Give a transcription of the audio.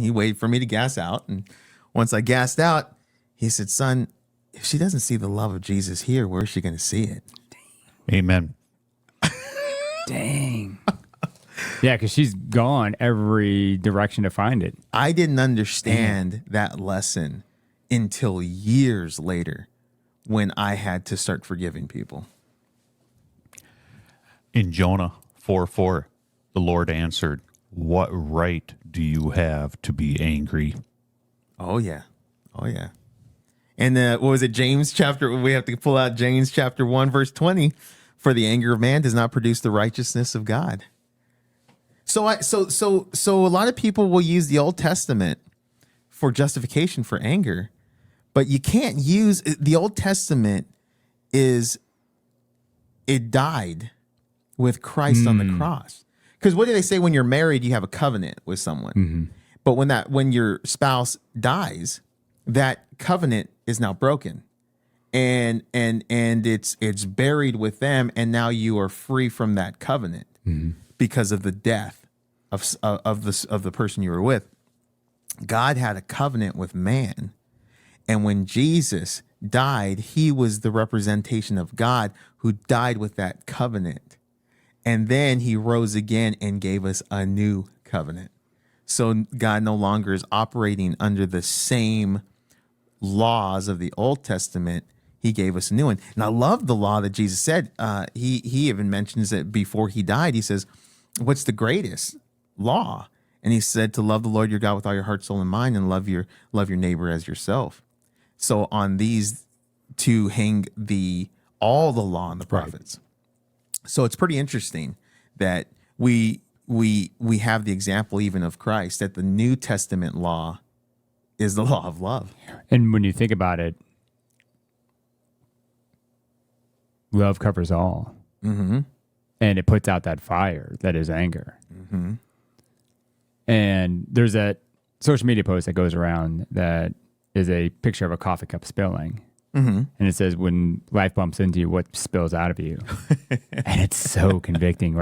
He waited for me to gas out. And once I gassed out, he said, son, if she doesn't see the love of Jesus here, where is she going to see it? Amen. Dang. Yeah, because she's gone every direction to find it. I didn't understand that lesson until years later when I had to start forgiving people. In Jonah 4:4, the Lord answered, what right do you have to be angry? Oh, yeah. Oh, yeah. And what was it, James chapter? We have to pull out James chapter 1, verse 20. For the anger of man does not produce the righteousness of God. So a lot of people will use the Old Testament for justification for anger, but you can't use the Old Testament. It died with Christ on the cross. Because what do they say when you're married? You have a covenant with someone, but when your spouse dies, that covenant is now broken, and it's buried with them, and now you are free from that covenant because of the death of the person you were with. God had a covenant with man, and when Jesus died, he was the representation of God who died with that covenant. And then he rose again and gave us a new covenant. So God no longer is operating under the same laws of the Old Testament. He gave us a new one. And I love the law that Jesus said. He even mentions it before he died. He says, what's the greatest law? And he said to love the Lord your God with all your heart, soul, and mind, and love your neighbor as yourself. So on these two hang all the law and the prophets. Right. So it's pretty interesting that we have the example even of Christ, that the New Testament law is the law of love. And when you think about it, love covers all. Mm-hmm. And it puts out that fire that is anger. Mm-hmm. And there's that social media post that goes around that is a picture of a coffee cup spilling. Mm-hmm. And it says, when life bumps into you, what spills out of you? And it's so convicting, right?